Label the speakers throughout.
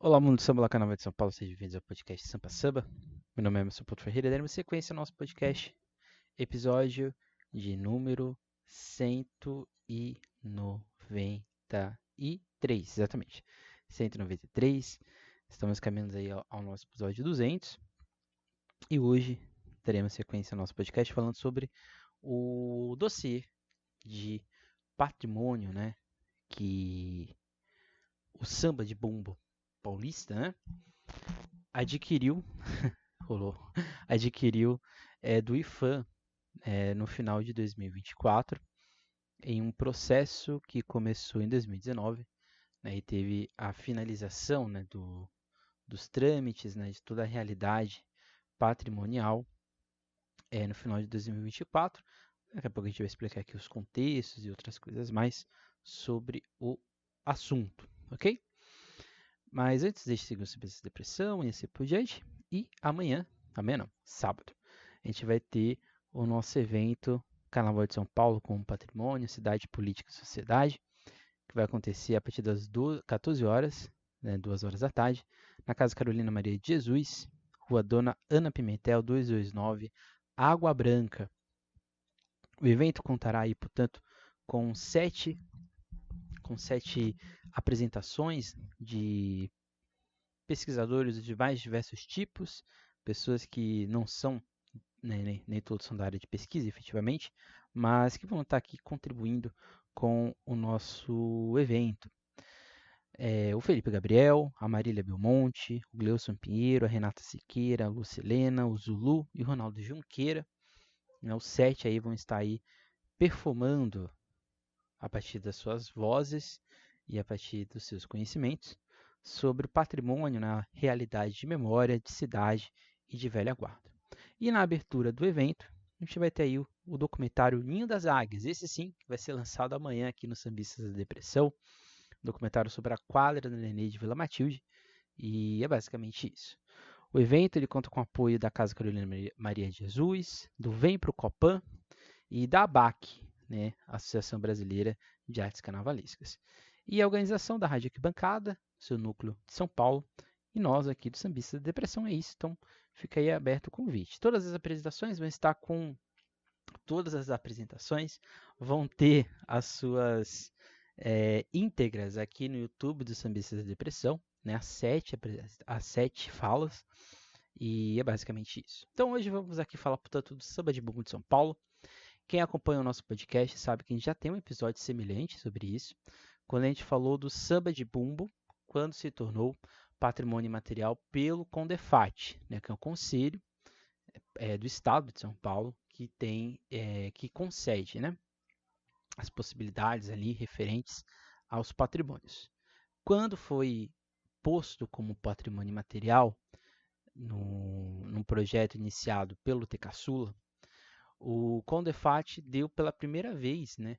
Speaker 1: Olá, mundo do samba, lá canal de São Paulo, sejam bem-vindos ao podcast Sampa Samba. Meu nome é Emerson Porto Ferreira, dando sequência ao nosso podcast, episódio de número 193, exatamente, 193. Estamos caminhando aí ao nosso episódio 200 e hoje teremos sequência ao nosso podcast falando sobre o dossiê de patrimônio, né, que o samba de bumbo paulista, né, adquiriu rolou, adquiriu do IFAM no final de 2024, em um processo que começou em 2019, né, e teve a finalização, né, dos trâmites, né, de toda a realidade patrimonial no final de 2024. Daqui a pouco a gente vai explicar aqui os contextos e outras coisas mais sobre o assunto, ok? Mas antes, deixe seguir sobre essa depressão e assim por diante. E amanhã não, sábado, a gente vai ter o nosso evento Carnaval de São Paulo com Patrimônio, Cidade, Política e Sociedade, que vai acontecer a partir das 14 horas, né, 2 horas da tarde, na Casa Carolina Maria de Jesus, Rua Dona Ana Pimentel, 229, Água Branca. O evento contará aí, portanto, com sete apresentações de pesquisadores de mais diversos tipos, pessoas que não são, nem todos são da área de pesquisa, efetivamente, mas que vão estar aqui contribuindo com o nosso evento. O Felipe Gabriel, a Marília Belmonte, o Gleuson Pinheiro, a Renata Siqueira, a Lucilena, o Zulu e o Ronaldo Junqueira. Né, os 7 aí vão estar aí performando a partir das suas vozes e a partir dos seus conhecimentos sobre o patrimônio na realidade de memória, de cidade e de velha guarda. E na abertura do evento, a gente vai ter aí o documentário Ninho das Águias, esse sim, que vai ser lançado amanhã aqui no Sambistas da Depressão, documentário sobre a quadra da Nenê de Vila Matilde, e é basicamente isso. O evento ele conta com o apoio da Casa Carolina Maria de Jesus, do Vem Pro Copan e da ABAC, né, Associação Brasileira de Artes Carnavalescas. E a organização da Rádio Arquibancada, seu núcleo de São Paulo, e nós aqui do Sambista da Depressão é isso, então fica aí aberto o convite. Todas as apresentações vão ter as suas íntegras aqui no YouTube do Sambista da Depressão, né, as sete falas, e é basicamente isso. Então hoje vamos aqui falar, portanto, do Samba de Bumbo de São Paulo. Quem acompanha o nosso podcast sabe que a gente já tem um episódio semelhante sobre isso, quando a gente falou do samba de bumbo, quando se tornou patrimônio imaterial pelo CONDEFAT, né, que é um conselho do Estado de São Paulo que concede, né, as possibilidades ali referentes aos patrimônios. Quando foi posto como patrimônio imaterial num projeto iniciado pelo TECaçula, o CONDEFAT deu pela primeira vez, né,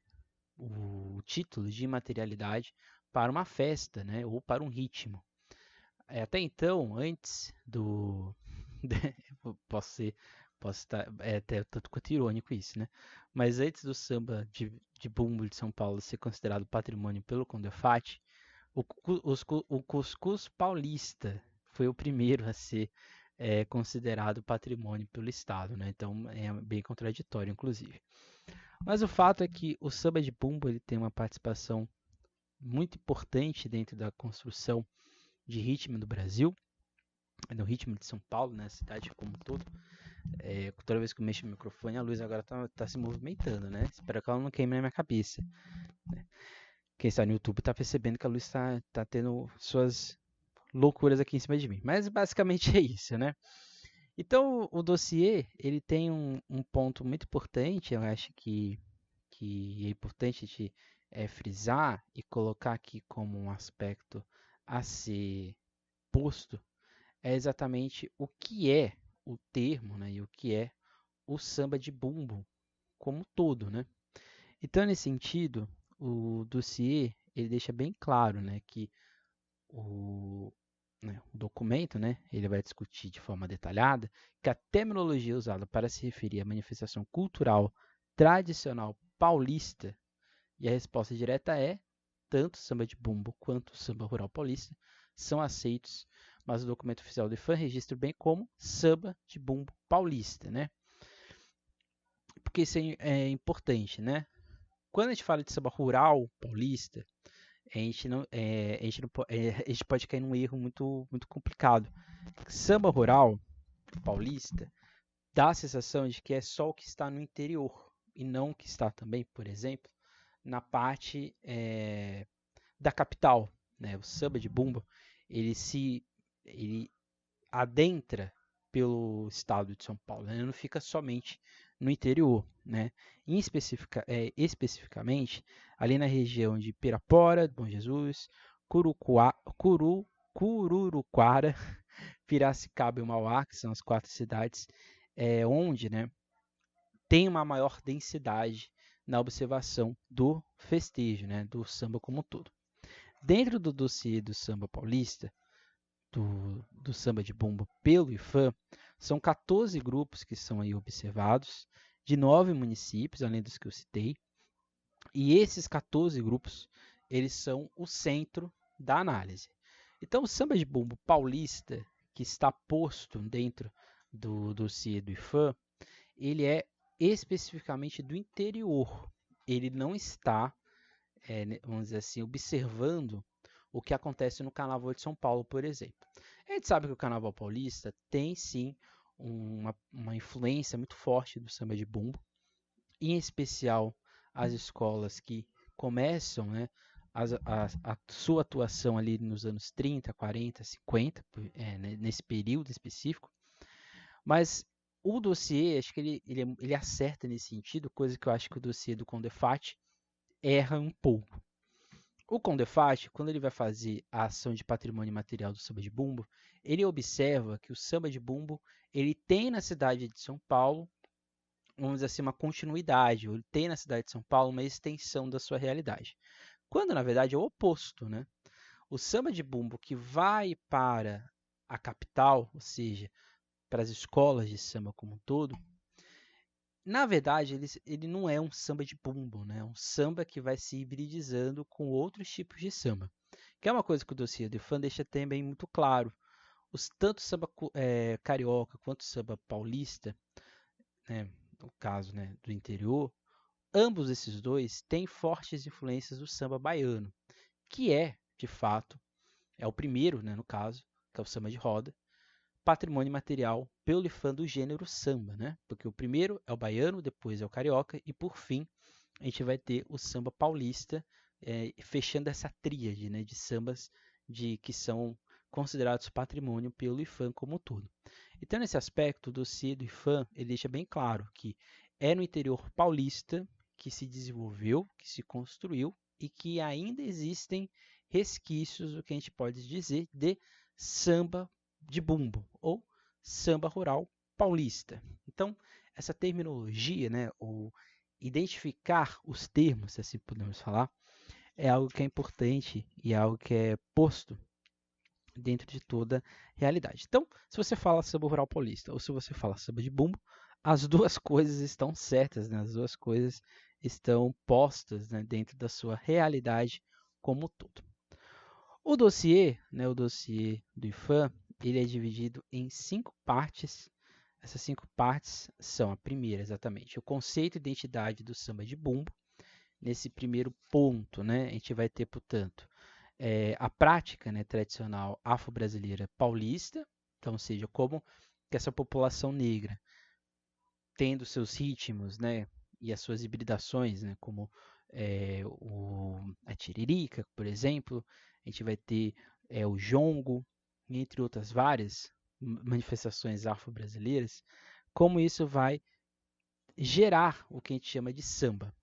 Speaker 1: o título de imaterialidade para uma festa, né, ou para um ritmo. Até então, antes do... posso estar até tanto quanto irônico isso, né? Mas antes do samba de bumbo de São Paulo ser considerado patrimônio pelo CONDEFAT, o cuscuz paulista foi o primeiro a ser considerado patrimônio pelo Estado, né? Então é bem contraditório, inclusive. Mas o fato é que o samba de bumbo ele tem uma participação muito importante dentro da construção de ritmo do Brasil, no ritmo de São Paulo, né, a cidade como um todo. Toda vez que eu mexo no microfone, a luz agora tá se movimentando, né? Espero que ela não queime na minha cabeça. Né? Quem está no YouTube está percebendo que a luz tá tendo suas loucuras aqui em cima de mim. Mas basicamente é isso, né? Então o dossiê ele tem um ponto muito importante, eu acho que é importante a gente frisar e colocar aqui como um aspecto a ser posto, é exatamente o que é o termo, né, e o que é o samba de bumbo como todo, né? Então, nesse sentido, o dossiê ele deixa bem claro, né, que o, o documento, né, ele vai discutir de forma detalhada que a terminologia usada para se referir à manifestação cultural tradicional paulista, e a resposta direta é tanto o samba de bumbo quanto o samba rural paulista são aceitos, mas o documento oficial do IFAM registra bem como samba de bumbo paulista, né? Porque isso é importante, né? Quando a gente fala de samba rural paulista, a gente pode cair num erro muito complicado. Samba rural paulista dá a sensação de que é só o que está no interior e não o que está também, por exemplo, na parte da capital, né? O samba de bumbo ele adentra pelo estado de São Paulo, né? Ele não fica somente no interior, né? Especificamente ali na região de Pirapora, Bom Jesus, Cururuquara, Piracicaba e Mauá, que são as 4 cidades onde, né, tem uma maior densidade na observação do festejo, né, do samba como um todo. Dentro do dossiê do samba paulista, do samba de bumbo pelo IFAM, são 14 grupos que são aí observados, de 9 municípios, além dos que eu citei, e esses 14 grupos, eles são o centro da análise. Então, o samba de bumbo paulista, que está posto dentro do dossiê do IFAM, ele é especificamente do interior. Ele não está, vamos dizer assim, observando o que acontece no Carnaval de São Paulo, por exemplo. A gente sabe que o Carnaval paulista tem, sim, uma influência muito forte do samba de bumbo, em especial as escolas que começam, né, a sua atuação ali nos anos 30, 40, 50, nesse período específico. Mas o dossiê, acho que ele acerta nesse sentido, coisa que eu acho que o dossiê do Condefat erra um pouco. O Condefat, quando ele vai fazer a ação de patrimônio material do samba de bumbo, ele observa que o samba de bumbo ele tem na cidade de São Paulo, vamos dizer assim, uma continuidade, ele tem na cidade de São Paulo uma extensão da sua realidade. Quando, na verdade, é o oposto, né? O samba de bumbo que vai para a capital, ou seja, para as escolas de samba como um todo, na verdade, ele não é um samba de bumbo, né? É um samba que vai se hibridizando com outros tipos de samba. Que é uma coisa que o dossiê do IFAM deixa também muito claro. Tanto samba carioca quanto samba paulista, né, no caso, né, do interior, ambos esses dois têm fortes influências do samba baiano, que é, de fato, é o primeiro, né, no caso, que é o samba de roda, patrimônio material pelo IFAM do gênero samba, né? Porque o primeiro é o baiano, depois é o carioca e por fim a gente vai ter o samba paulista, fechando essa tríade, né, de sambas que são considerados patrimônio pelo IFAM como um todo. Então, nesse aspecto, o dossiê do IFAM ele deixa bem claro que é no interior paulista que se desenvolveu, que se construiu e que ainda existem resquícios do que a gente pode dizer de samba de bumbo ou samba rural paulista. Então, essa terminologia, né, ou identificar os termos, se assim podemos falar, é algo que é importante e é algo que é posto dentro de toda realidade. Então, se você fala samba rural paulista ou se você fala samba de bumbo, as duas coisas estão certas, né? As duas coisas estão postas, né, dentro da sua realidade como um todo. O dossiê, né, o dossiê do IFAM, ele é dividido em 5 partes. Essas 5 partes são a primeira, exatamente, o conceito e identidade do samba de bumbo. Nesse primeiro ponto, né, a gente vai ter, portanto, a prática, né, tradicional afro-brasileira paulista, então, ou seja, como que essa população negra, tendo seus ritmos, né, e as suas hibridações, né, como a tiririca, por exemplo, a gente vai ter o jongo, entre outras várias manifestações afro-brasileiras, como isso vai gerar o que a gente chama de samba,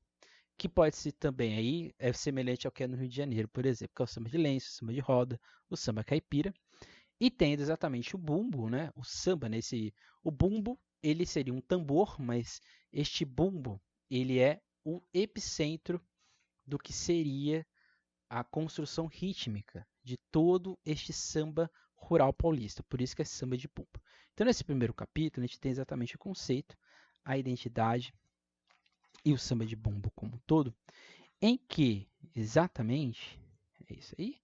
Speaker 1: que pode ser também aí semelhante ao que é no Rio de Janeiro, por exemplo, que é o samba de lenço, o samba de roda, o samba caipira, e tendo exatamente o bumbo, né, o samba, o bumbo, ele seria um tambor, mas este bumbo, ele é o epicentro do que seria a construção rítmica de todo este samba rural paulista, por isso que é samba de bumbo. Então, nesse primeiro capítulo, a gente tem exatamente o conceito, a identidade e o samba de bumbo como um todo, em que, exatamente, é isso aí,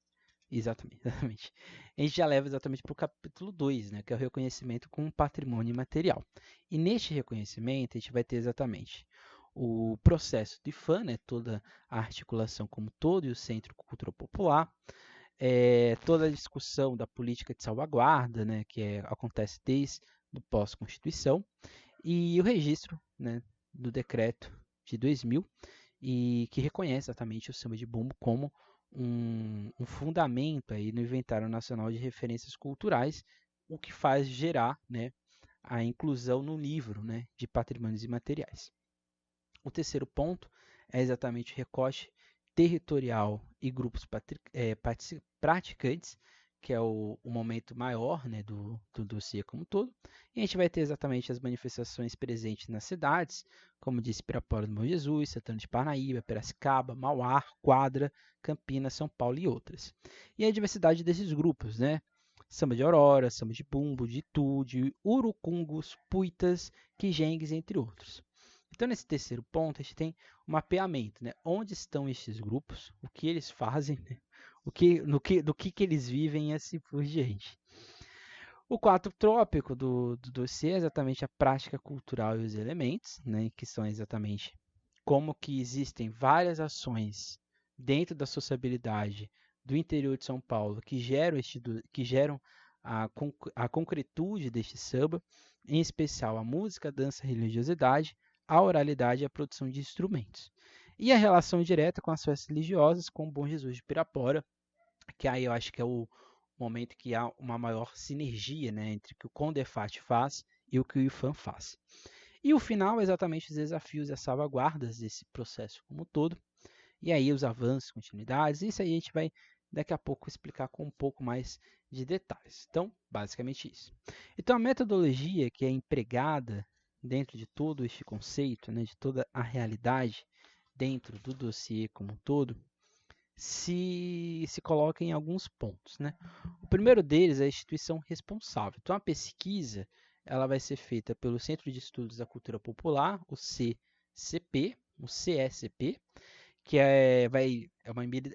Speaker 1: Exatamente, exatamente. A gente já leva exatamente para o capítulo 2, né, que é o reconhecimento como patrimônio imaterial. E neste reconhecimento, a gente vai ter exatamente o processo do IFAM, né, toda a articulação como todo e o Centro Cultural Popular, toda a discussão da política de salvaguarda, né, acontece desde o pós-Constituição, e o registro, né, do decreto de 2000, e que reconhece exatamente o samba de bumbo como um fundamento aí no Inventário Nacional de Referências Culturais, o que faz gerar, né, a inclusão no livro, né, de patrimônios imateriais. O terceiro ponto é exatamente o recorte territorial e grupos praticantes, que é o momento maior, né, do dossiê como um todo. E a gente vai ter exatamente as manifestações presentes nas cidades, como disse, Pirapora do Bom Jesus, Santana de Parnaíba, Piracicaba, Mauá, Quadra, Campinas, São Paulo e outras. E a diversidade desses grupos, né? Samba de Aurora, samba de bumbo, de Itu, de urucungos, puitas, quijengues, entre outros. Então, nesse terceiro ponto, a gente tem um mapeamento, né? Onde estão estes grupos, o que eles fazem, né? Do que eles vivem e assim por diante. O quarto tópico do dossiê é exatamente a prática cultural e os elementos, né? Que são exatamente como que existem várias ações dentro da sociabilidade do interior de São Paulo que geram a concretude deste samba, em especial a música, a dança, a religiosidade, a oralidade e a produção de instrumentos. E a relação direta com as festas religiosas, com o Bom Jesus de Pirapora, que aí eu acho que é o momento que há uma maior sinergia, né, entre o que o Condefat faz e o que o IFAM faz. E o final é exatamente os desafios e as salvaguardas desse processo como um todo. E aí os avanços, continuidades, isso aí a gente vai daqui a pouco explicar com um pouco mais de detalhes. Então, basicamente isso. Então, a metodologia que é empregada dentro de todo este conceito, né, de toda a realidade dentro do dossiê como um todo, se coloca em alguns pontos, né? O primeiro deles é a instituição responsável. Então, a pesquisa ela vai ser feita pelo Centro de Estudos da Cultura Popular, o CCP, o CSP, que é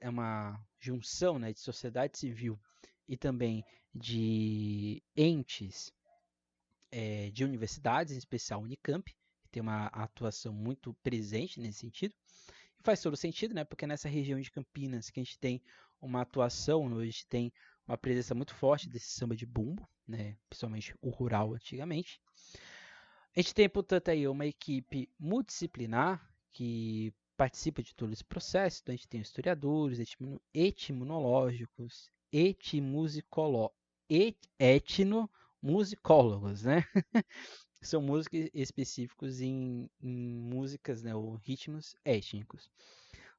Speaker 1: uma junção, né, de sociedade civil e também de entes de universidades, em especial a Unicamp, que tem uma atuação muito presente nesse sentido. E faz todo sentido, né, porque nessa região de Campinas que a gente tem uma atuação, a gente tem uma presença muito forte desse samba de bumbo, né, principalmente o rural antigamente. A gente tem, portanto, aí uma equipe multidisciplinar que participa de todo esse processo. Então, a gente tem historiadores, etimológicos, etnomusicólogos, né? São músicos específicos em músicas, né, ou ritmos étnicos.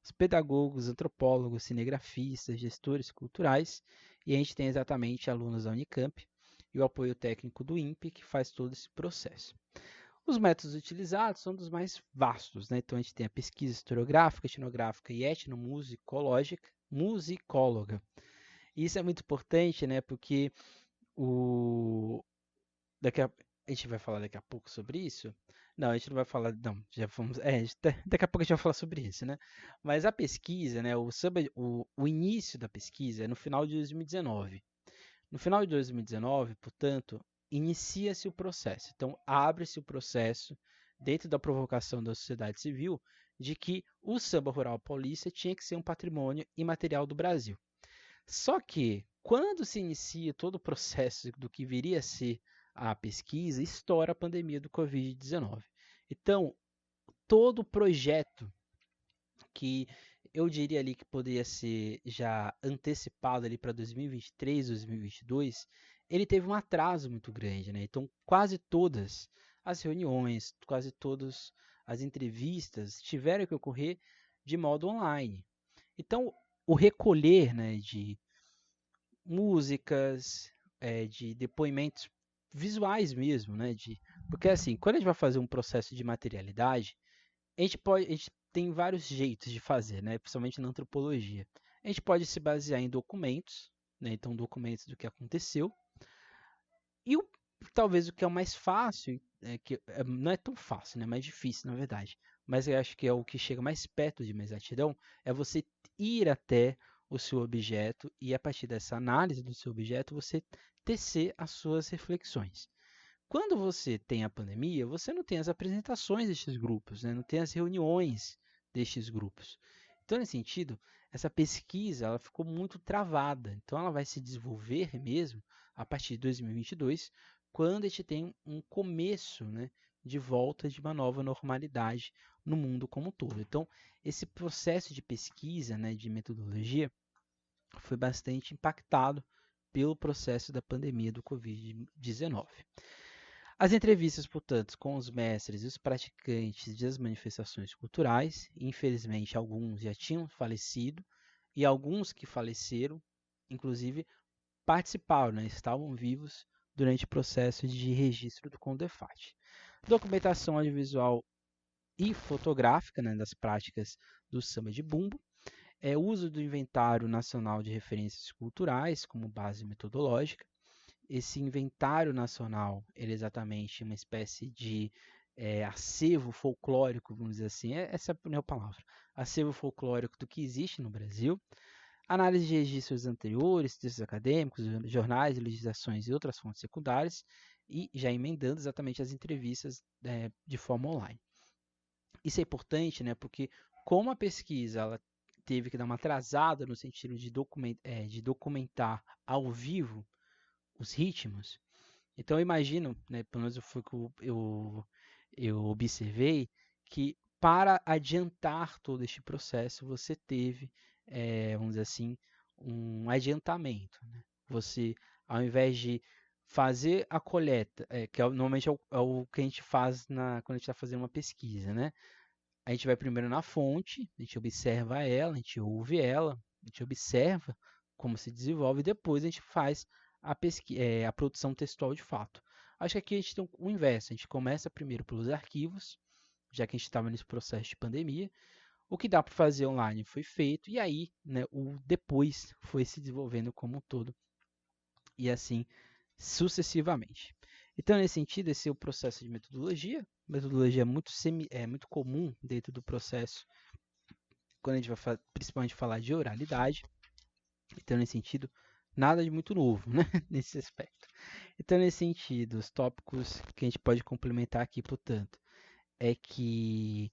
Speaker 1: Os pedagogos, antropólogos, cinegrafistas, gestores culturais. E a gente tem exatamente alunos da Unicamp e o apoio técnico do INPE, que faz todo esse processo. Os métodos utilizados são dos mais vastos, né? Então a gente tem a pesquisa historiográfica, etnográfica e etnomusicológica, musicóloga. E isso é muito importante, né? Porque a gente vai falar daqui a pouco sobre isso. Não, a gente não vai falar, não, já vamos, daqui a pouco a gente vai falar sobre isso, né? Mas a pesquisa, né? O início da pesquisa é no final de 2019. No final de 2019, portanto, inicia-se o processo. Então, abre-se o processo dentro da provocação da sociedade civil de que o samba rural paulista tinha que ser um patrimônio imaterial do Brasil. Só que, quando se inicia todo o processo do que viria a ser a pesquisa, estoura a pandemia do Covid-19. Então, todo o projeto que eu diria ali que poderia ser já antecipado ali para 2023, 2022, ele teve um atraso muito grande, né? Então, quase todas as reuniões, quase todas as entrevistas tiveram que ocorrer de modo online. Então, o recolher, né, de músicas, de depoimentos visuais mesmo, né, porque assim, quando a gente vai fazer um processo de materialidade, a gente tem vários jeitos de fazer, né? Principalmente na antropologia. A gente pode se basear em documentos, né? Então documentos do que aconteceu. E talvez o que é o mais fácil, não é tão fácil, né? É mais difícil, na verdade. Mas eu acho que é o que chega mais perto de uma exatidão, é você ir até o seu objeto e, a partir dessa análise do seu objeto, você tecer as suas reflexões. Quando você tem a pandemia, você não tem as apresentações destes grupos, né? Não tem as reuniões destes grupos. Então, nesse sentido, essa pesquisa ela ficou muito travada. Então, ela vai se desenvolver mesmo a partir de 2022, quando a gente tem um começo, né, de volta de uma nova normalidade no mundo como um todo. Então, esse processo de pesquisa, né, de metodologia, foi bastante impactado pelo processo da pandemia do Covid-19. As entrevistas, portanto, com os mestres e os praticantes das manifestações culturais, infelizmente alguns já tinham falecido e alguns que faleceram, inclusive, participaram, né, estavam vivos durante o processo de registro do CONDEFAT. Documentação audiovisual e fotográfica, né, das práticas do samba de bumbo, uso do Inventário Nacional de Referências Culturais como base metodológica. Esse inventário nacional, ele é exatamente uma espécie de acervo folclórico, vamos dizer assim, essa é a minha palavra, acervo folclórico do que existe no Brasil. Análise de registros anteriores, textos acadêmicos, jornais, legislações e outras fontes secundárias, e já emendando exatamente as entrevistas de forma online. Isso é importante, né, porque como a pesquisa ela teve que dar uma atrasada no sentido de documentar ao vivo os ritmos, então eu imagino, né, pelo menos foi que eu observei, que para adiantar todo este processo você teve, vamos dizer assim, um adiantamento. Né? Você, ao invés de fazer a coleta, que normalmente é o que a gente faz quando a gente está fazendo uma pesquisa, né? A gente vai primeiro na fonte, a gente observa ela, a gente ouve ela, a gente observa como se desenvolve e depois a gente faz a produção textual de fato. Acho que aqui a gente tem o inverso, a gente começa primeiro pelos arquivos, já que a gente estava nesse processo de pandemia. O que dá para fazer online foi feito e aí, né, o depois foi se desenvolvendo como um todo e assim sucessivamente. Então, nesse sentido, esse é o processo de metodologia. Metodologia é muito comum dentro do processo quando a gente vai principalmente falar de oralidade. Então, nesse sentido, nada de muito novo, né? Nesse aspecto. Então, nesse sentido, os tópicos que a gente pode complementar aqui, portanto, é que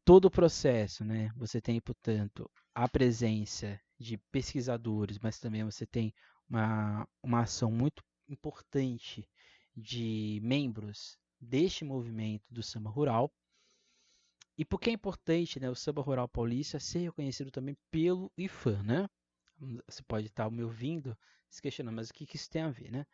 Speaker 1: todo o processo, né? Você tem, portanto, a presença de pesquisadores, mas também você tem uma ação muito importante de membros deste movimento do samba rural. E por que é importante, né, o samba rural paulista ser reconhecido também pelo IFAM, né? Você pode estar me ouvindo se questionando, mas o que isso tem a ver, né?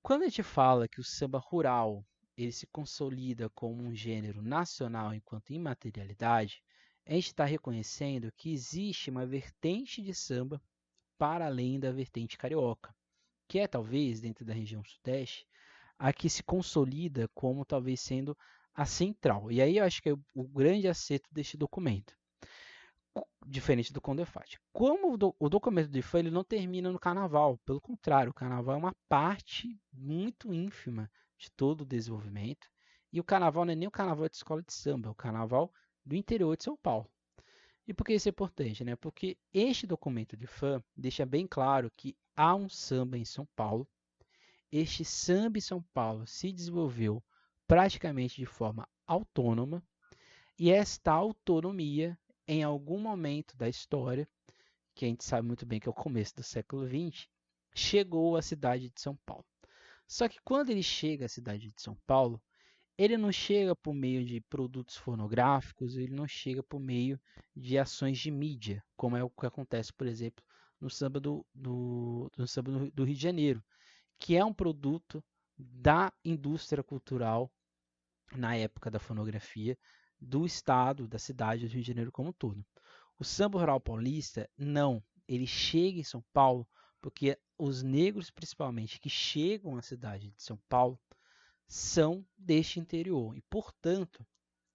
Speaker 1: Quando a gente fala que o samba rural ele se consolida como um gênero nacional enquanto imaterialidade, a gente está reconhecendo que existe uma vertente de samba para além da vertente carioca, que é talvez, dentro da região sudeste, a que se consolida como talvez sendo a central. E aí eu acho que é o grande acerto deste documento, diferente do Condefat. Como o documento do IFAM ele não termina no carnaval, pelo contrário, o carnaval é uma parte muito ínfima de todo o desenvolvimento, e o carnaval não é nem o carnaval de escola de samba, é o carnaval do interior de São Paulo. E por que isso é importante? Né? Porque este documento de IFAM deixa bem claro que há um samba em São Paulo, este samba em São Paulo se desenvolveu praticamente de forma autônoma, e esta autonomia, em algum momento da história, que a gente sabe muito bem que é o começo do século XX, chegou à cidade de São Paulo. Só que quando ele chega à cidade de São Paulo, ele não chega por meio de produtos fonográficos, ele não chega por meio de ações de mídia, como é o que acontece, por exemplo, no samba no samba do Rio de Janeiro, que é um produto da indústria cultural na época da fonografia do estado, da cidade do Rio de Janeiro como um todo. O samba rural paulista, não. Ele chega em São Paulo porque os negros, principalmente, que chegam à cidade de São Paulo, são deste interior e, portanto,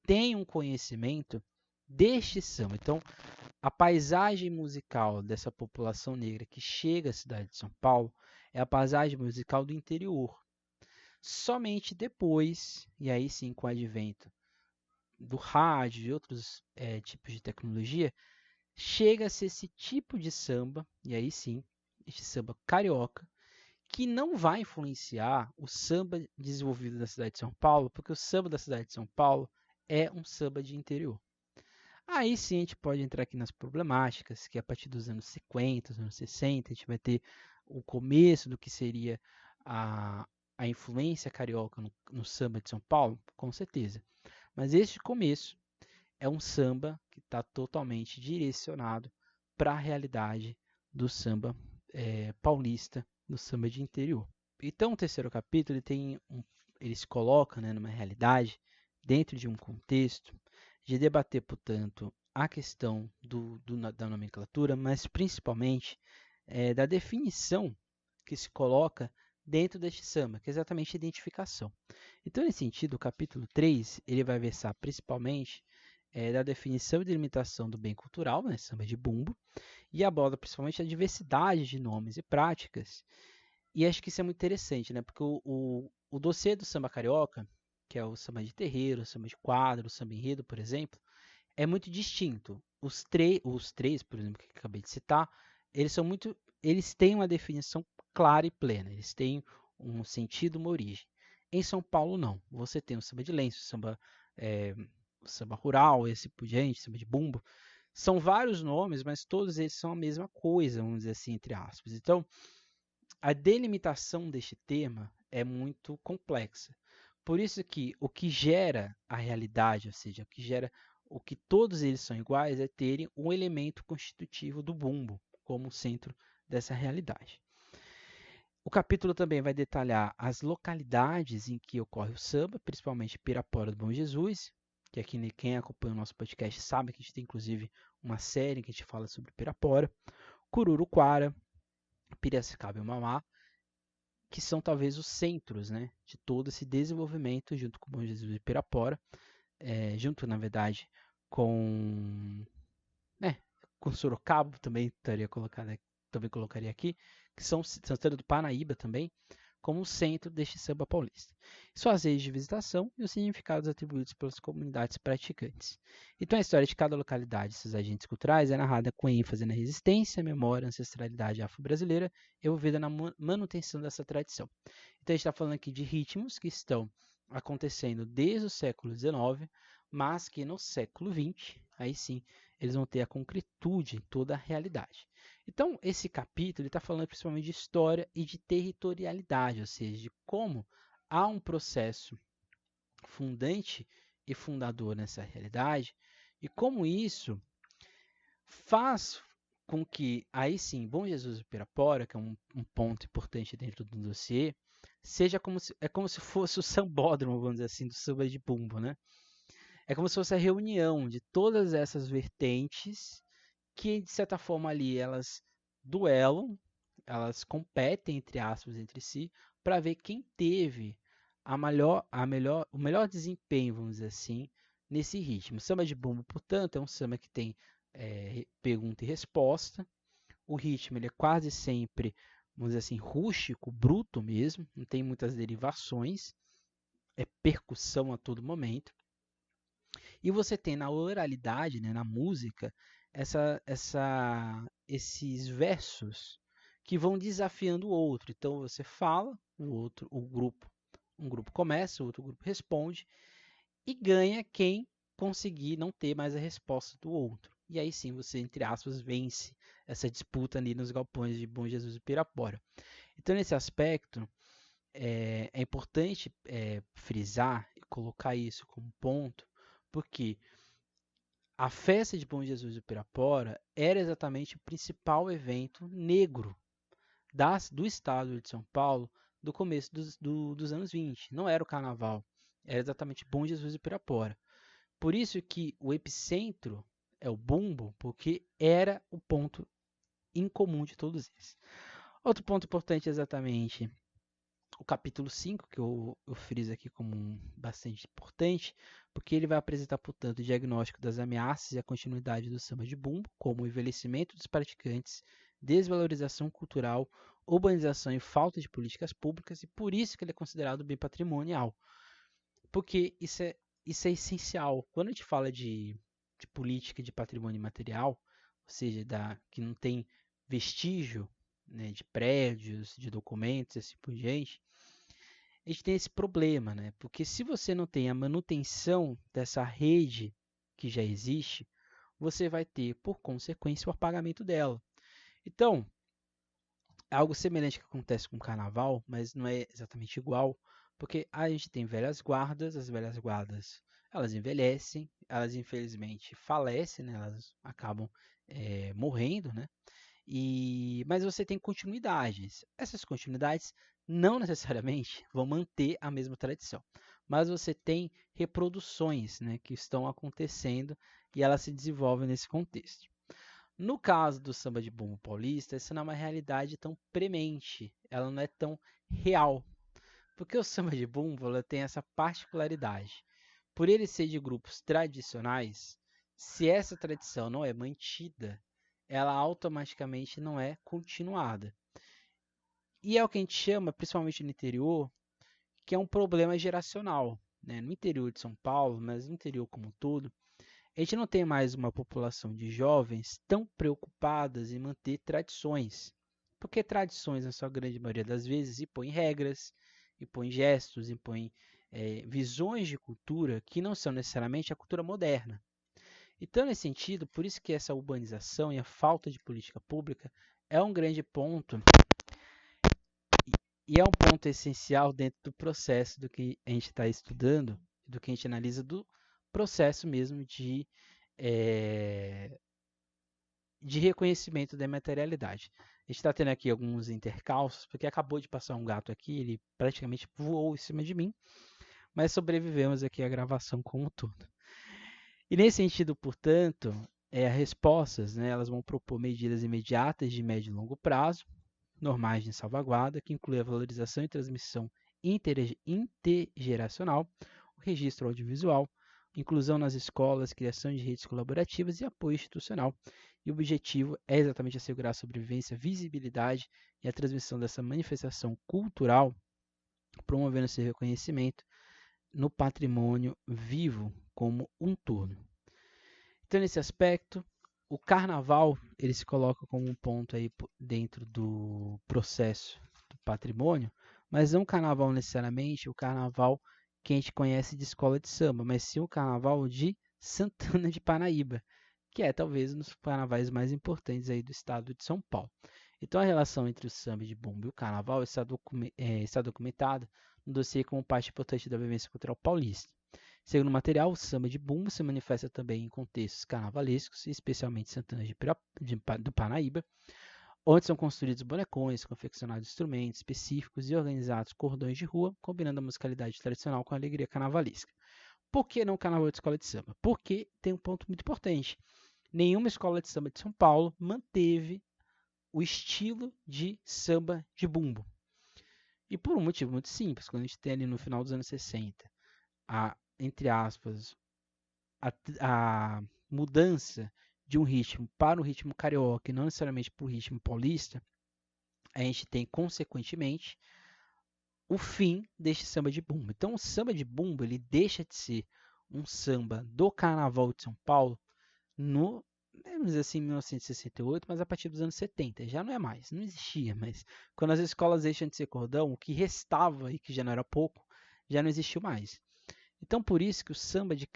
Speaker 1: têm um conhecimento deste samba. Então, a paisagem musical dessa população negra que chega à cidade de São Paulo é a paisagem musical do interior. Somente depois, e aí sim com o advento do rádio e outros tipos de tecnologia, chega-se esse tipo de samba, e aí sim, este samba carioca, que não vai influenciar o samba desenvolvido na cidade de São Paulo, porque o samba da cidade de São Paulo é um samba de interior. Aí sim a gente pode entrar aqui nas problemáticas, que a partir dos anos 50, dos anos 60, a gente vai ter o começo do que seria a, a influência carioca no samba de São Paulo, com certeza. Mas este começo é um samba que está totalmente direcionado para a realidade do samba paulista, do samba de interior. Então, o terceiro capítulo ele se coloca, né, numa realidade, dentro de um contexto, de debater, portanto, a questão da nomenclatura, mas principalmente da definição que se coloca dentro deste samba, que é exatamente a identificação. Então, nesse sentido, o capítulo 3 ele vai versar principalmente da definição e delimitação do bem cultural, né, samba de bumbo, e aborda principalmente a diversidade de nomes e práticas. E acho que isso é muito interessante, né? Porque o dossiê do samba carioca, que é o samba de terreiro, o samba de quadro, o samba enredo, por exemplo, é muito distinto. Os três, por exemplo, que eu acabei de citar, eles têm uma definição clara e plena. Eles têm um sentido, uma origem. Em São Paulo, não. Você tem o samba de lenço, o samba rural, esse por diante, samba de bumbo. São vários nomes, mas todos eles são a mesma coisa, vamos dizer assim, entre aspas. Então, a delimitação deste tema é muito complexa. Por isso que o que gera a realidade, ou seja, o que todos eles são iguais, é terem um elemento constitutivo do bumbo como centro dessa realidade. O capítulo também vai detalhar as localidades em que ocorre o samba, principalmente Pirapora do Bom Jesus, que aqui quem acompanha o nosso podcast sabe que a gente tem inclusive uma série que a gente fala sobre Pirapora, Cururuquara, Piracicaba e Mauá, que são talvez os centros, né, de todo esse desenvolvimento junto com o Bom Jesus e Pirapora, junto, na verdade, com, com Sorocaba, também colocaria aqui, que são Santana do Parnaíba também, como centro deste samba paulista. Suas leis de visitação e os significados atribuídos pelas comunidades praticantes. Então a história de cada localidade e seus agentes culturais é narrada com ênfase na resistência, memória, ancestralidade afro-brasileira envolvida na manutenção dessa tradição. Então a gente está falando aqui de ritmos que estão acontecendo desde o século XIX, mas que no século XX, aí sim, eles vão ter a concretude em toda a realidade. Então, esse capítulo está falando principalmente de história e de territorialidade, ou seja, de como há um processo fundante e fundador nessa realidade e como isso faz com que, aí sim, Bom Jesus do Pirapora, que é um ponto importante dentro do dossiê, seja como se fosse o sambódromo, vamos dizer assim, do samba de bumbo, né? É como se fosse a reunião de todas essas vertentes que, de certa forma, ali elas duelam, elas competem, entre aspas, entre si, para ver quem teve o melhor desempenho, vamos dizer assim, nesse ritmo. O samba de bumbo, portanto, é um samba que tem pergunta e resposta. O ritmo ele é quase sempre, vamos dizer assim, rústico, bruto mesmo, não tem muitas derivações, é percussão a todo momento. E você tem na oralidade, né, na música, esses versos que vão desafiando o outro. Então você fala, um grupo começa, o outro grupo responde e ganha quem conseguir não ter mais a resposta do outro. E aí sim você, entre aspas, vence essa disputa ali nos galpões de Bom Jesus e Pirapora. Então nesse aspecto é importante frisar e colocar isso como ponto, porque a festa de Bom Jesus do Pirapora era exatamente o principal evento negro do estado de São Paulo do começo dos anos 20. Não era o carnaval, era exatamente Bom Jesus do Pirapora. Por isso que o epicentro é o bumbo, porque era o ponto em comum de todos eles. Outro ponto importante é exatamente o capítulo 5, que eu friso aqui como bastante importante, porque ele vai apresentar, portanto, o diagnóstico das ameaças e a continuidade do samba de bumbo, como o envelhecimento dos praticantes, desvalorização cultural, urbanização e falta de políticas públicas, e por isso que ele é considerado bem patrimonial. Porque isso é essencial. Quando a gente fala de política de patrimônio imaterial, seja, que não tem vestígio, né, de prédios, de documentos, assim por diante, a gente tem esse problema, né? Porque se você não tem a manutenção dessa rede que já existe, você vai ter, por consequência, o apagamento dela. Então, é algo semelhante que acontece com o carnaval, mas não é exatamente igual, porque a gente tem velhas guardas, as velhas guardas, elas envelhecem, elas infelizmente falecem, né? Elas acabam morrendo, né? Mas você tem continuidades. Essas continuidades não necessariamente vão manter a mesma tradição, mas você tem reproduções, né, que estão acontecendo e elas se desenvolvem nesse contexto. No caso do samba de bumbo paulista, essa não é uma realidade tão premente, ela não é tão real, porque o samba de bumbo ela tem essa particularidade. Por ele ser de grupos tradicionais, se essa tradição não é mantida, ela automaticamente não é continuada. E é o que a gente chama, principalmente no interior, que é um problema geracional. Né? No interior de São Paulo, mas no interior como um todo, a gente não tem mais uma população de jovens tão preocupadas em manter tradições. Porque tradições, na sua grande maioria das vezes, impõem regras, impõem gestos, impõem visões de cultura que não são necessariamente a cultura moderna. Então, nesse sentido, por isso que essa urbanização e a falta de política pública é um grande ponto e é um ponto essencial dentro do processo do que a gente está estudando, do que a gente analisa do processo mesmo eh, de reconhecimento da materialidade. A gente está tendo aqui alguns intercalços, porque acabou de passar um gato aqui, ele praticamente voou em cima de mim, mas sobrevivemos aqui à gravação como um todo. E nesse sentido, portanto, as respostas, né, elas vão propor medidas imediatas de médio e longo prazo, normais de salvaguarda, que inclui a valorização e transmissão intergeracional, o registro audiovisual, inclusão nas escolas, criação de redes colaborativas e apoio institucional. E o objetivo é exatamente assegurar a sobrevivência, visibilidade e a transmissão dessa manifestação cultural, promovendo seu reconhecimento no patrimônio vivo como um todo. Então, nesse aspecto, o carnaval ele se coloca como um ponto aí dentro do processo do patrimônio, mas não o carnaval necessariamente o carnaval que a gente conhece de escola de samba, mas sim o carnaval de Santana de Parnaíba, que é talvez um dos carnavais mais importantes aí do estado de São Paulo. Então a relação entre o samba de bumbo e o carnaval está documentada no dossiê como parte importante da vivência cultural paulista. Segundo o material, o samba de bumbo se manifesta também em contextos carnavalescos, especialmente Santana do Parnaíba, onde são construídos bonecões, confeccionados instrumentos específicos e organizados cordões de rua, combinando a musicalidade tradicional com a alegria carnavalesca. Por que não carnaval de escola de samba? Porque tem um ponto muito importante. Nenhuma escola de samba de São Paulo manteve o estilo de samba de bumbo. E por um motivo muito simples, quando a gente tem ali no final dos anos 60, entre aspas, a mudança de um ritmo para o ritmo carioca e não necessariamente para o ritmo paulista, a gente tem, consequentemente, o fim deste samba de bumbo. Então, o samba de bumbo ele deixa de ser um samba do Carnaval de São Paulo no, vamos dizer assim, 1968, mas a partir dos anos 70. Já não é mais, não existia, mas quando as escolas deixam de ser cordão, o que restava, e que já não era pouco, já não existiu mais. Então, por isso que o samba de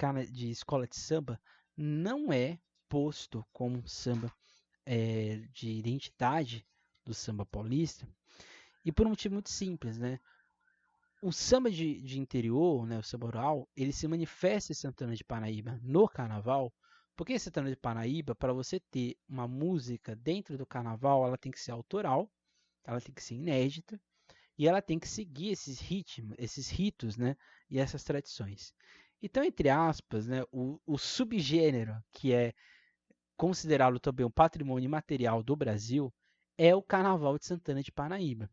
Speaker 1: escola de samba não é posto como um samba de identidade do samba paulista, e por um motivo muito simples, né? O samba de interior, né, o samba rural, ele se manifesta em Santana de Parnaíba no carnaval, porque em Santana de Parnaíba, para você ter uma música dentro do carnaval, ela tem que ser autoral, ela tem que ser inédita, e ela tem que seguir esses ritmos, esses ritos, né, e essas tradições. Então, entre aspas, né, o subgênero que é considerado também um patrimônio imaterial do Brasil é o Carnaval de Santana de Parnaíba.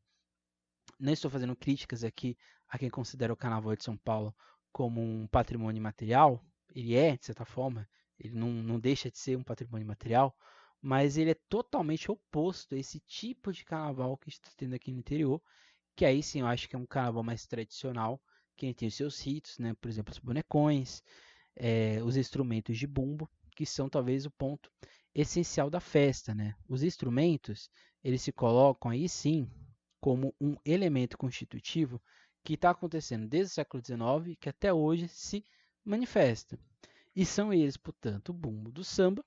Speaker 1: Não estou fazendo críticas aqui a quem considera o Carnaval de São Paulo como um patrimônio imaterial. Ele é, de certa forma, ele não deixa de ser um patrimônio imaterial, mas ele é totalmente oposto a esse tipo de carnaval que está tendo aqui no interior, que aí sim eu acho que é um carnaval mais tradicional, que tem os seus ritos, né? Por exemplo, os bonecões, os instrumentos de bumbo, que são talvez o ponto essencial da festa, né? Os instrumentos, eles se colocam aí sim como um elemento constitutivo que está acontecendo desde o século XIX, que até hoje se manifesta. E são eles, portanto, o bumbo do samba,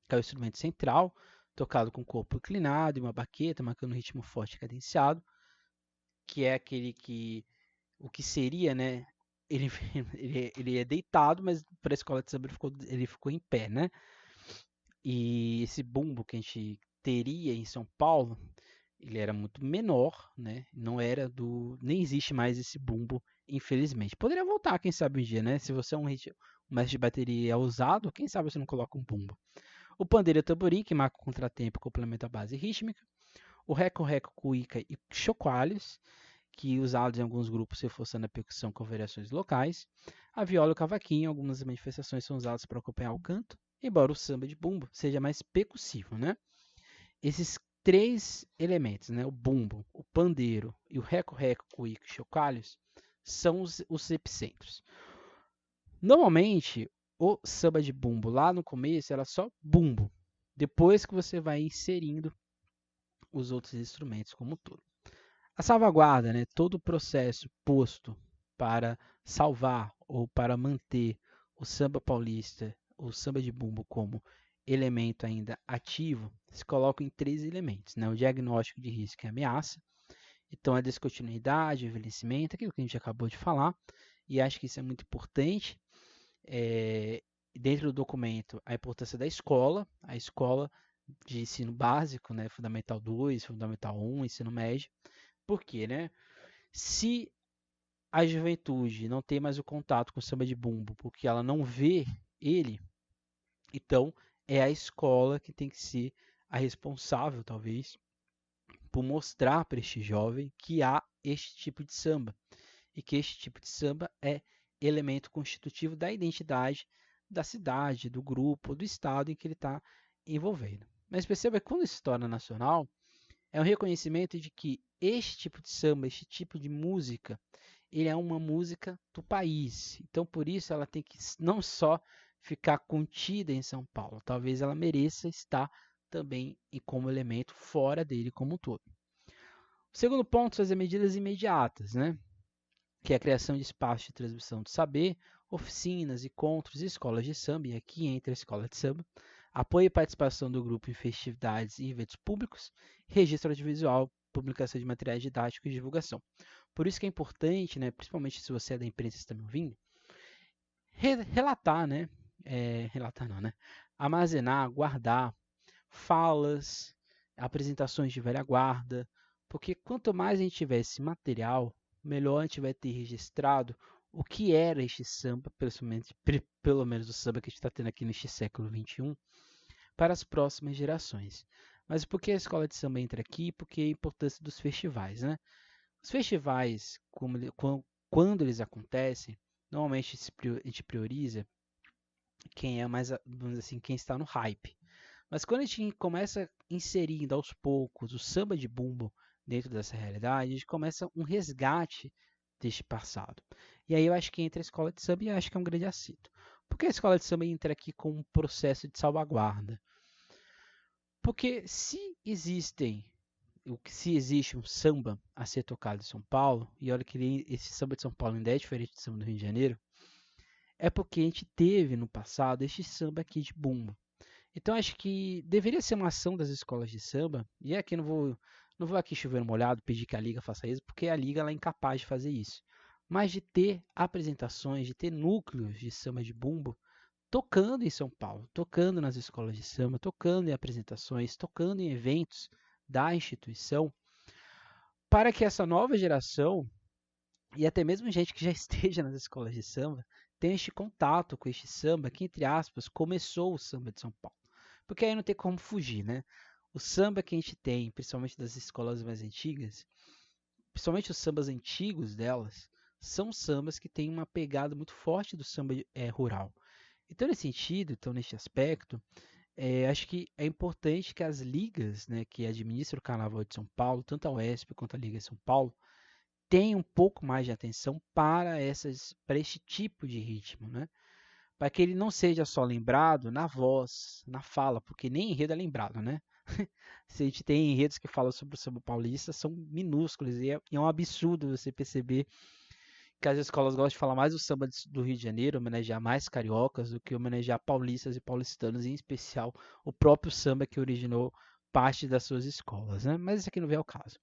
Speaker 1: que é o instrumento central, tocado com o corpo inclinado e uma baqueta, marcando um ritmo forte e cadenciado, que é aquele que, o que seria, né? Ele, ele é deitado, mas para a escola de samba ele ficou em pé, né? E esse bumbo que a gente teria em São Paulo, ele era muito menor, né? Não era do, nem existe mais esse bumbo, infelizmente. Poderia voltar, quem sabe um dia, né? Se você é um mestre de bateria ousado, quem sabe você não coloca um bumbo. O pandeiro e o tamborim, que marca o contratempo e complementa a base rítmica. O reco-reco, cuíca e chocalhos, que usados em alguns grupos reforçando a percussão com variações locais. A viola e o cavaquinho, algumas manifestações são usadas para acompanhar o canto, embora o samba de bumbo seja mais percussivo, né? Esses três elementos, né, o bumbo, o pandeiro e o reco-reco, cuíca e chocalhos, são os epicentros. Normalmente, o samba de bumbo lá no começo era só bumbo, depois que você vai inserindo os outros instrumentos como um todo. A salvaguarda, né, todo o processo posto para salvar ou para manter o samba paulista, o samba de bumbo como elemento ainda ativo, se coloca em três elementos, né? O diagnóstico de risco e ameaça, então a descontinuidade, o envelhecimento, aquilo que a gente acabou de falar, e acho que isso é muito importante. Dentro do documento, a importância da escola, a escola de ensino básico, né? Fundamental 2, Fundamental 1, ensino médio. Por quê, né? Se a juventude não tem mais o contato com o samba de bumbo, porque ela não vê ele, então é a escola que tem que ser a responsável, talvez, por mostrar para este jovem que há este tipo de samba e que este tipo de samba é elemento constitutivo da identidade da cidade, do grupo, do estado em que ele está envolvendo. Mas perceba que quando isso se torna nacional, é um reconhecimento de que este tipo de samba, este tipo de música, ele é uma música do país. Então, por isso, ela tem que não só ficar contida em São Paulo, talvez ela mereça estar também como elemento fora dele como um todo. O segundo ponto são as medidas imediatas, né? Que é a criação de espaços de transmissão do saber, oficinas, encontros e escolas de samba, e aqui entra a escola de samba, apoio e participação do grupo em festividades e eventos públicos, registro audiovisual, publicação de materiais didáticos e divulgação. Por isso que é importante, né, principalmente se você é da imprensa e está me ouvindo, relatar, né? Relatar não, né? Armazenar, guardar falas, apresentações de velha guarda, porque quanto mais a gente tiver esse material, melhor a gente vai ter registrado o que era este samba, pelo menos o samba que a gente está tendo aqui neste século XXI, para as próximas gerações. Mas por que a escola de samba entra aqui? Porque a importância dos festivais, né? Os festivais, quando eles acontecem, normalmente a gente prioriza quem é mais, vamos dizer assim, quem está no hype. Mas quando a gente começa inserindo aos poucos o samba de bumbo dentro dessa realidade, a gente começa um resgate deste passado. E aí eu acho que entra a escola de samba e eu acho que é um grande acerto. Por que a escola de samba entra aqui com um processo de salvaguarda? Porque se existe um samba a ser tocado em São Paulo, e olha que esse samba de São Paulo ainda é diferente do samba do Rio de Janeiro, é porque a gente teve no passado este samba aqui de bumbo. Então acho que deveria ser uma ação das escolas de samba, e aqui não vou aqui chover no molhado pedir que a liga faça isso, porque a liga ela é incapaz de fazer isso. Mas de ter apresentações, de ter núcleos de samba de bumbo tocando em São Paulo, tocando nas escolas de samba, tocando em apresentações, tocando em eventos da instituição, para que essa nova geração e até mesmo gente que já esteja nas escolas de samba tenha este contato com este samba que, entre aspas, começou o samba de São Paulo. Porque aí não tem como fugir, né? O samba que a gente tem, principalmente das escolas mais antigas, principalmente os sambas antigos delas, são sambas que têm uma pegada muito forte do samba rural. Então, nesse sentido, então, neste aspecto, acho que é importante que as ligas, né, que administram o Carnaval de São Paulo, tanto a UESP quanto a Liga de São Paulo, tenham um pouco mais de atenção para este tipo de ritmo, né? para que ele não seja só lembrado na voz, na fala, porque nem enredo é lembrado, né? Se a gente tem enredos que falam sobre o samba paulista, são minúsculos, e é um absurdo você perceber que as escolas gostam de falar mais do samba do Rio de Janeiro, homenagear mais cariocas do que homenagear paulistas e paulistanos, em especial o próprio samba que originou parte das suas escolas, né? Mas isso aqui não vem ao caso.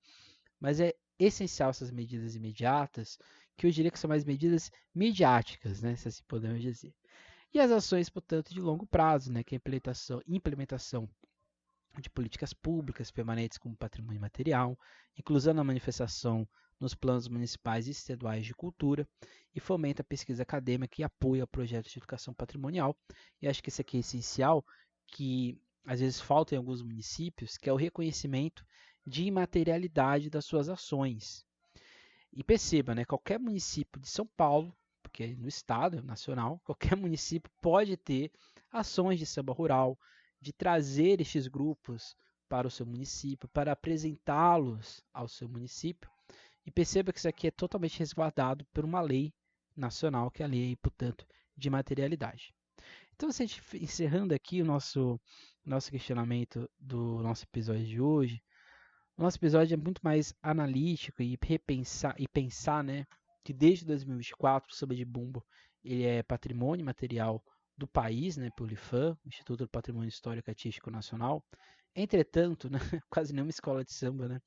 Speaker 1: Mas é essencial essas medidas imediatas, que eu diria que são mais medidas midiáticas, né, se assim podemos dizer. E as ações, portanto, de longo prazo, né, que é a implementação de políticas públicas permanentes como patrimônio material, inclusão na manifestação nos planos municipais e estaduais de cultura, e fomenta a pesquisa acadêmica e apoia projetos de educação patrimonial. E acho que isso aqui é essencial, que às vezes falta em alguns municípios, que é o reconhecimento de imaterialidade das suas ações. E perceba, né, qualquer município de São Paulo, porque no estado nacional, qualquer município pode ter ações de samba rural, de trazer estes grupos para o seu município, para apresentá-los ao seu município. E perceba que isso aqui é totalmente resguardado por uma lei nacional, que é a lei, portanto, de materialidade. Então, se a gente, encerrando aqui o nosso questionamento do nosso episódio de hoje, o nosso episódio é muito mais analítico e pensar, né, que desde 2024 o samba de bumbo ele é patrimônio material do país, né, pelo IPHAN, Instituto do Patrimônio Histórico e Artístico Nacional. Entretanto, né, quase nenhuma escola de samba, né,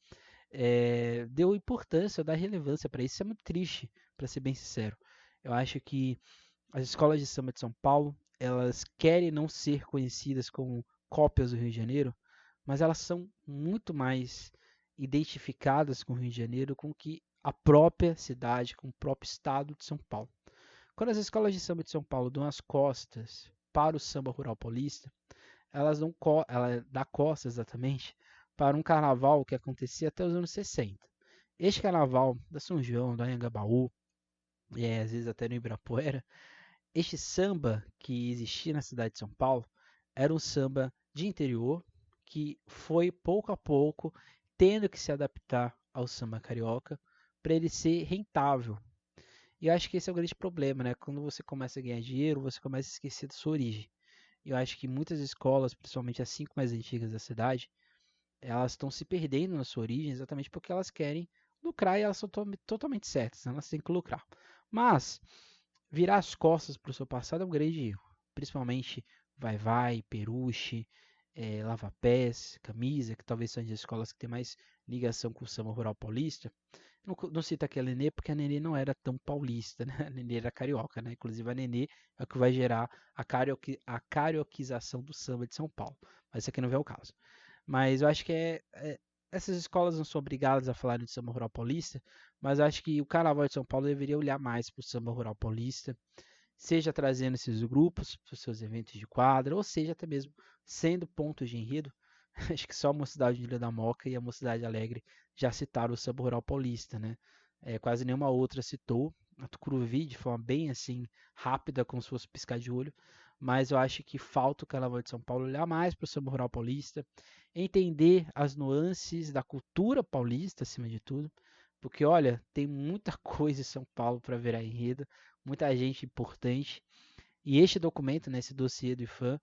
Speaker 1: deu importância, dá relevância para isso. Isso é muito triste, para ser bem sincero. Eu acho que as escolas de samba de São Paulo, elas querem não ser conhecidas como cópias do Rio de Janeiro, mas elas são muito mais identificadas com o Rio de Janeiro, com que a própria cidade, com o próprio estado de São Paulo. Quando as escolas de samba de São Paulo dão as costas para o samba rural paulista, ela dá costas exatamente para um carnaval que acontecia até os anos 60. Este carnaval da São João, da Anhangabaú, e às vezes até no Ibirapuera, este samba que existia na cidade de São Paulo era um samba de interior que foi pouco a pouco tendo que se adaptar ao samba carioca para ele ser rentável. E eu acho que esse é o grande problema, né? Quando você começa a ganhar dinheiro, você começa a esquecer da sua origem. Eu acho que muitas escolas, principalmente as 5 mais antigas da cidade, elas estão se perdendo na sua origem exatamente porque elas querem lucrar e elas são totalmente certas, né? Elas têm que lucrar. Mas virar as costas para o seu passado é um grande erro. Principalmente Vai-Vai, Peruche, Lava-Pés, Camisa, que talvez sejam as escolas que têm mais ligação com o samba rural paulista. Não cito aqui a Nenê, porque a Nenê não era tão paulista, né? A Nenê era carioca, né? Inclusive a Nenê é o que vai gerar a carioquização do samba de São Paulo. Mas isso aqui não é o caso. Mas eu acho que essas escolas não são obrigadas a falar de samba rural paulista, mas eu acho que o Carnaval de São Paulo deveria olhar mais para o samba rural paulista, seja trazendo esses grupos para os seus eventos de quadra, ou seja até mesmo sendo pontos de enredo. Acho que só a Mocidade de Ilha da Moca e a Mocidade Alegre já citaram o samba rural paulista, né? Quase nenhuma outra citou. A Tucuruvi de forma bem assim rápida, como se fosse piscar de olho. Mas eu acho que falta o Carnaval de São Paulo olhar mais para o samba rural paulista, entender as nuances da cultura paulista acima de tudo, porque olha, tem muita coisa em São Paulo para virar enredo, muita gente importante. E este documento, né, esse dossiê do IPHAN,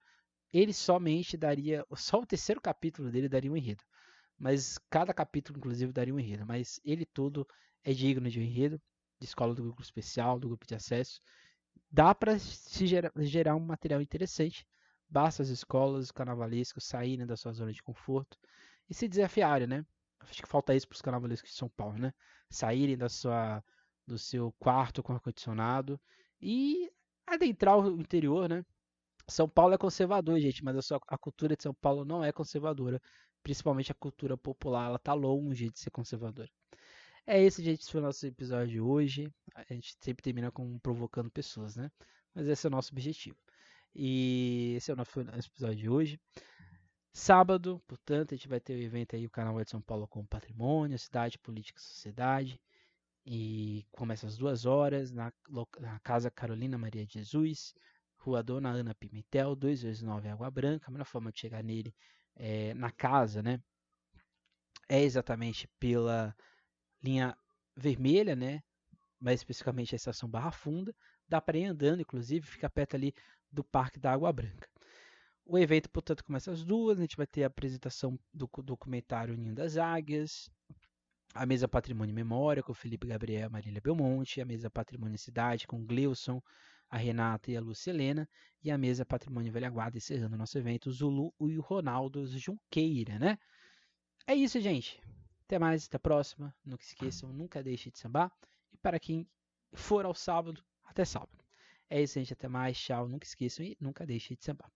Speaker 1: ele somente daria, só o terceiro capítulo dele daria um enredo. Mas cada capítulo, inclusive, daria um enredo. Mas ele todo é digno de um enredo, de escola do grupo especial, do grupo de acesso. Dá para se gerar um material interessante. Basta as escolas, os carnavalescos saírem da sua zona de conforto e se desafiarem, né? Acho que falta isso para os carnavalescos de São Paulo, né? Saírem do seu quarto com ar-condicionado e adentrar o interior, né? São Paulo é conservador, gente, mas a cultura de São Paulo não é conservadora. Principalmente a cultura popular, ela tá longe de ser conservadora. É isso, gente. Esse foi o nosso episódio de hoje. A gente sempre termina com provocando pessoas, né? Mas esse é o nosso objetivo. E esse é o nosso episódio de hoje. Sábado, portanto, a gente vai ter o evento aí, o Carnaval de São Paulo com Patrimônio, Cidade, Política e Sociedade. E começa às 2 horas na Casa Carolina Maria de Jesus, Rua Dona Ana Pimentel, 229 Água Branca. A melhor forma de chegar nele na casa, né? É exatamente pela linha vermelha, né? Mais especificamente a estação Barra Funda. Dá para ir andando, inclusive, fica perto ali do Parque da Água Branca. O evento, portanto, começa às 2h, a gente vai ter a apresentação do documentário Ninho das Águias, a mesa Patrimônio e Memória com o Felipe Gabriel e a Marília Belmonte, a mesa Patrimônio e Cidade com o Gleuson, a Renata e a Lúcia Helena, e a mesa Patrimônio Velha Guarda, encerrando o nosso evento, o Zulu e o Ronaldo Junqueira, né? É isso, gente. Até mais, até a próxima. Não se esqueçam, nunca deixe de sambar. E para quem for ao sábado, até sábado. É isso, gente. Até mais. Tchau. Nunca esqueçam e nunca deixe de sambar.